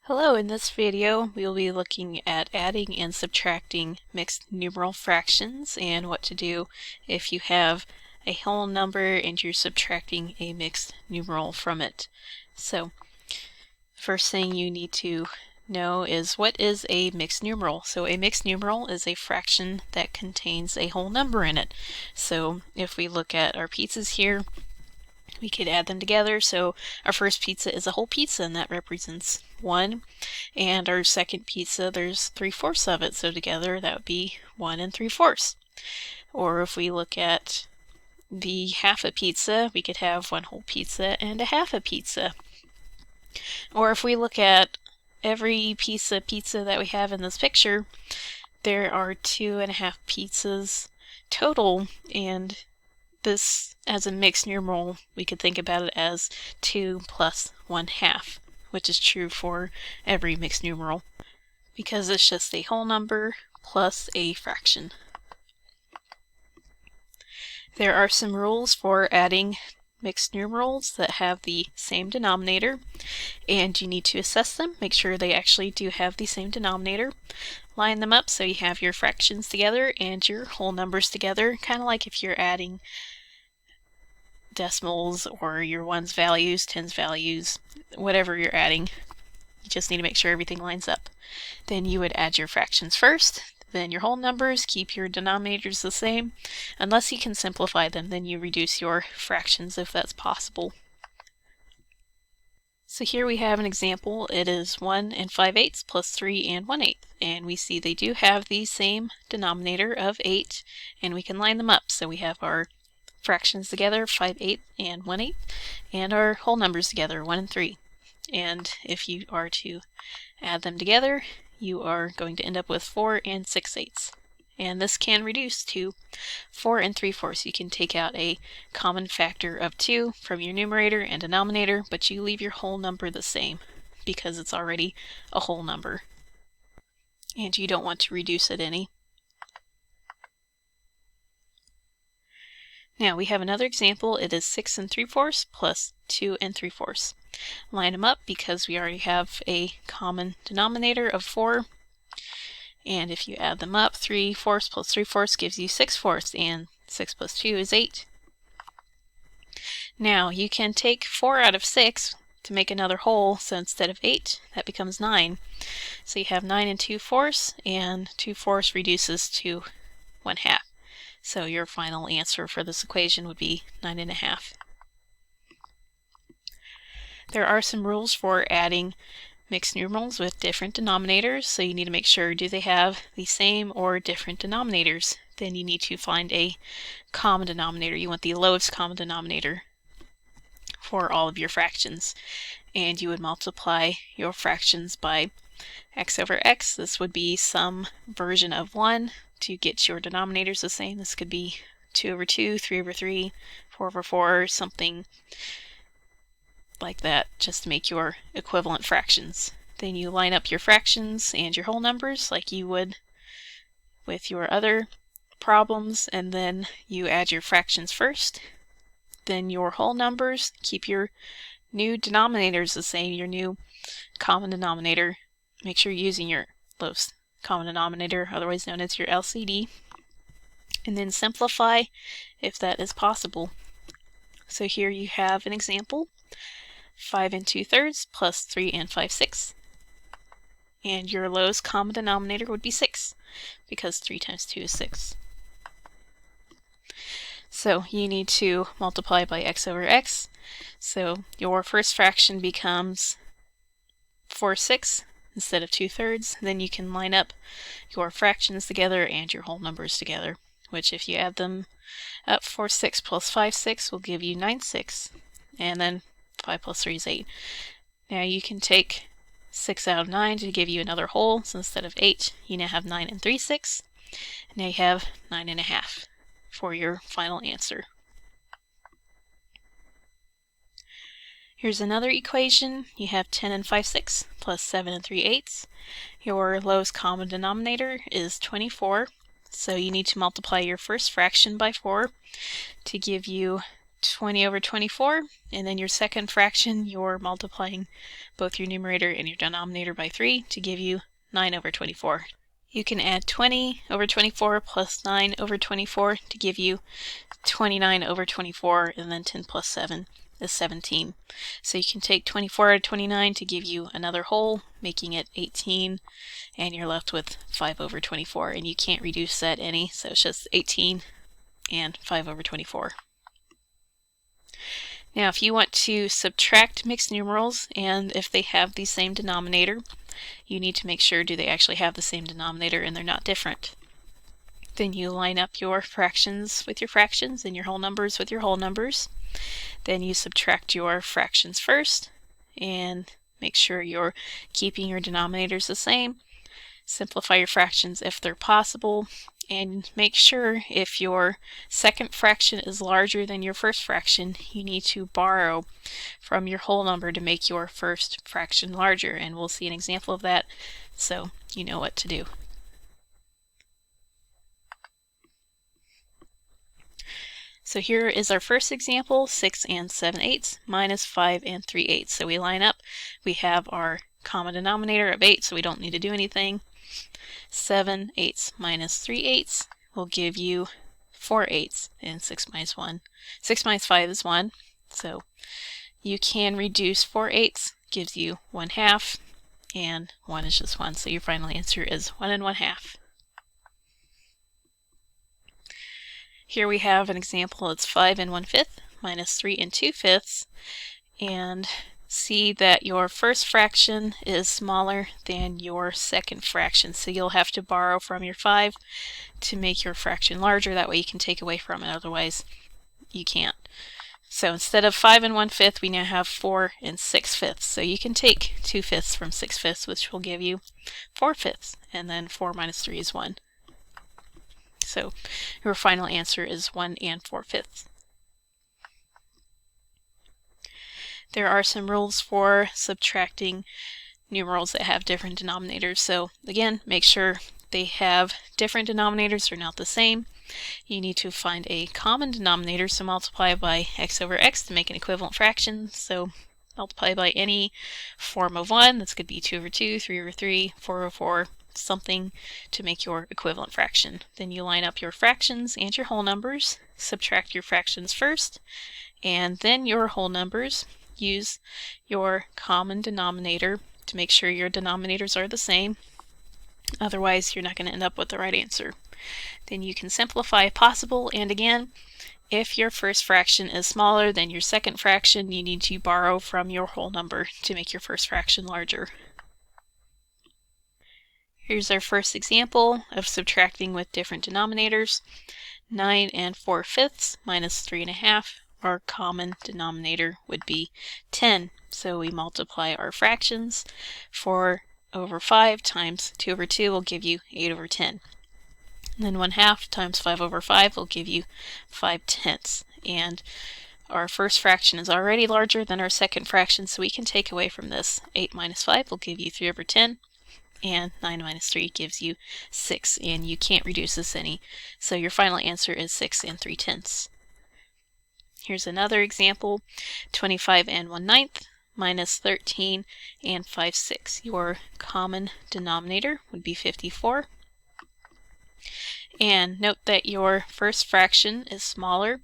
Hello, in this video we'll be looking at adding and subtracting mixed numeral fractions and what to do if you have a whole number and you're subtracting a mixed numeral from it. So, first thing you need to know is what is a mixed numeral. So a mixed numeral is a fraction that contains a whole number in it. So if we look at our pizzas here, we could add them together. So our first pizza is a whole pizza and that represents 1. And our second pizza, there's 3/4 of it. So together that would be 1 3/4. Or if we look at the half a pizza, we could have one whole pizza and a half a pizza. Or if we look at every piece of pizza that we have in this picture, there are 2.5 pizzas total, and this, as a mixed numeral, we could think about it as 2 plus 1/2, which is true for every mixed numeral, because it's just a whole number plus a fraction. There are some rules for adding mixed numerals that have the same denominator, and you need to assess them, make sure they actually do have the same denominator. Line them up so you have your fractions together and your whole numbers together, kind of like if you're adding decimals or your ones values, tens values, whatever you're adding. You just need to make sure everything lines up. Then you would add your fractions first, then your whole numbers, keep your denominators the same. Unless you can simplify them, then you reduce your fractions if that's possible. So here we have an example. It is 1 5/8 plus 3 1/8, and we see they do have the same denominator of 8, and we can line them up. So we have our fractions together, 5/8 and 1/8, and our whole numbers together, 1 and 3. And if you are to add them together, you are going to end up with 4 6/8. And this can reduce to 4 3/4. You can take out a common factor of 2 from your numerator and denominator, but you leave your whole number the same because it's already a whole number. And you don't want to reduce it any. Now we have another example. It is 6 3/4 plus 2 3/4. Line them up because we already have a common denominator of 4. And if you add them up, 3/4 plus 3/4 gives you 6/4, and 6 plus 2 is 8. Now you can take 4 out of 6 to make another whole, so instead of 8, that becomes 9. So you have 9 2/4, and 2/4 reduces to 1/2. So your final answer for this equation would be 9 1/2. There are some rules for adding mixed numerals with different denominators, so you need to make sure, do they have the same or different denominators? Then you need to find a common denominator. You want the lowest common denominator for all of your fractions, and you would multiply your fractions by x over x. This would be some version of 1 to get your denominators the same. This could be 2 over 2, 3 over 3, 4 over 4, something like that, just to make your equivalent fractions. Then you line up your fractions and your whole numbers like you would with your other problems, and then you add your fractions first, then your whole numbers, keep your new denominators the same, your new common denominator. Make sure you're using your lowest common denominator, otherwise known as your LCD, and then simplify if that is possible. So here you have an example. 5 2/3 plus 3 5/6. And your lowest common denominator would be 6, because 3 times 2 is 6. So you need to multiply by x over x. So your first fraction becomes 4/6 instead of 2/3. Then you can line up your fractions together and your whole numbers together, which if you add them up, 4/6 plus 5/6 will give you 9/6. And then 5 plus 3 is 8. Now you can take 6 out of 9 to give you another whole, so instead of 8, you now have 9 3/6. Now you have 9 1/2 for your final answer. Here's another equation. You have 10 5/6 plus 7 3/8. Your lowest common denominator is 24, so you need to multiply your first fraction by 4 to give you 20 over 24, and then your second fraction, you're multiplying both your numerator and your denominator by 3 to give you 9 over 24. You can add 20 over 24 plus 9 over 24 to give you 29 over 24, and then 10 plus 7 is 17. So you can take 24 out of 29 to give you another whole, making it 18, and you're left with 5 over 24, and you can't reduce that any, so it's just 18 and 5 over 24. Now if you want to subtract mixed numerals, and if they have the same denominator, you need to make sure do they actually have the same denominator and they're not different. Then you line up your fractions with your fractions and your whole numbers with your whole numbers. Then you subtract your fractions first and make sure you're keeping your denominators the same. Simplify your fractions if they're possible, and make sure if your second fraction is larger than your first fraction, you need to borrow from your whole number to make your first fraction larger, and we'll see an example of that so you know what to do. So here is our first example, 6 and 7/8 minus 5 and 3/8. So we line up, we have our common denominator of 8, so we don't need to do anything. 7/8 minus 3/8 will give you 4/8, and 6 minus 1. 6 minus 5 is 1, so you can reduce 4/8, gives you 1/2, and 1 is just 1, so your final answer is 1 1/2. Here we have an example, it's 5 and 1/5 minus 3 and 2/5, and see that your first fraction is smaller than your second fraction, so you'll have to borrow from your 5 to make your fraction larger. That way you can take away from it, otherwise you can't. So instead of 5 and 1/5, we now have 4 and 6/5. So you can take 2/5 from 6/5, which will give you 4/5, and then 4 minus 3 is 1. So your final answer is 1 and 4/5. There are some rules for subtracting numerals that have different denominators. So again, make sure they have different denominators or not the same. You need to find a common denominator, so multiply by x over x to make an equivalent fraction. So multiply by any form of 1. This could be 2 over 2, 3 over 3, 4 over 4, something to make your equivalent fraction. Then you line up your fractions and your whole numbers, subtract your fractions first, and then your whole numbers. Use your common denominator to make sure your denominators are the same. Otherwise, you're not going to end up with the right answer. Then you can simplify if possible, and again, if your first fraction is smaller than your second fraction, you need to borrow from your whole number to make your first fraction larger. Here's our first example of subtracting with different denominators. 9 and 4/5 minus 3 1/2. Our common denominator would be 10. So we multiply our fractions. 4 over 5 times 2 over 2 will give you 8 over 10. And then 1/2 times 5 over 5 will give you 5/10. And our first fraction is already larger than our second fraction, so we can take away from this. 8 minus 5 will give you 3 over 10. And 9 minus 3 gives you 6, and you can't reduce this any. So your final answer is 6 and 3/10. Here's another example, 25 and 1/9 minus 13 and 5/6. Your common denominator would be 54. And note that your first fraction is smaller,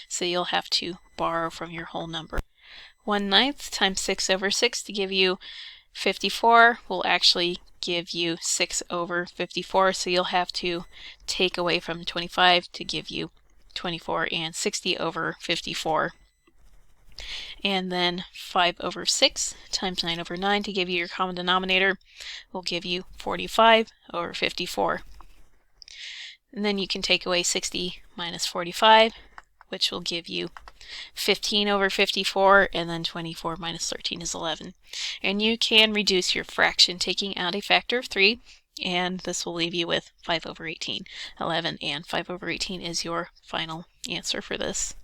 so you'll have to borrow from your whole number. 1/9 times 6 over 6 to give you 54 will actually give you 6 over 54, so you'll have to take away from 25 to give you 24, and 60 over 54. And then 5 over 6 times 9 over 9 to give you your common denominator will give you 45 over 54. And then you can take away 60 minus 45, which will give you 15 over 54, and then 24 minus 13 is 11. And you can reduce your fraction taking out a factor of 3, and this will leave you with 5 over 18. 11 and 5 over 18 is your final answer for this.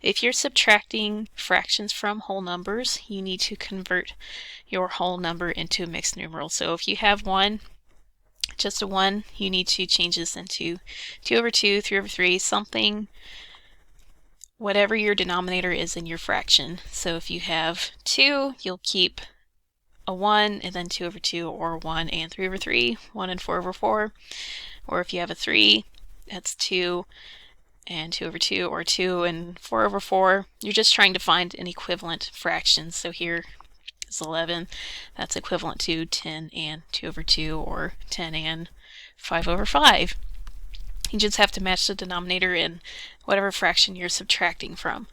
If you're subtracting fractions from whole numbers, you need to convert your whole number into a mixed numeral. So if you have 1, just a 1, you need to change this into 2 over 2, 3 over 3, something whatever your denominator is in your fraction. So if you have 2, you'll keep a 1 and then 2 over 2, or 1 and 3 over 3, 1 and 4 over 4. Or if you have a 3, that's 2 and 2 over 2, or 2 and 4 over 4. You're just trying to find an equivalent fraction. So here is 11. That's equivalent to 10 and 2 over 2, or 10 and 5 over 5. You just have to match the denominator in whatever fraction you're subtracting from.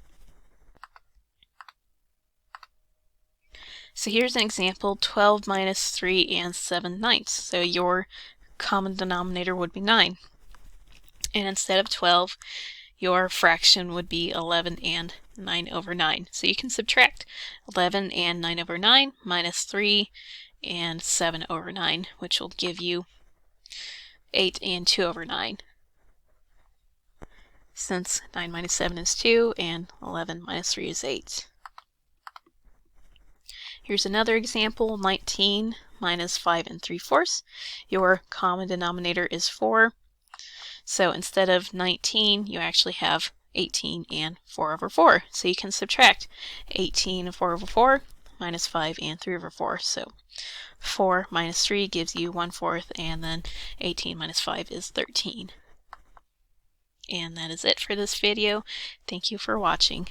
So here's an example, 12 minus 3 and 7/9. So your common denominator would be 9. And instead of 12, your fraction would be 11 and 9 over 9. So you can subtract 11 and 9 over 9 minus 3 and 7 over 9, which will give you 8 and 2 over 9. Since 9 minus 7 is 2 and 11 minus 3 is 8. Here's another example, 19 minus 5 and 3/4. Your common denominator is 4. So instead of 19, you actually have 18 and 4 over 4. So you can subtract 18 and 4 over 4 minus 5 and 3 over 4. So 4 minus 3 gives you 1/4, and then 18 minus 5 is 13. And that is it for this video. Thank you for watching.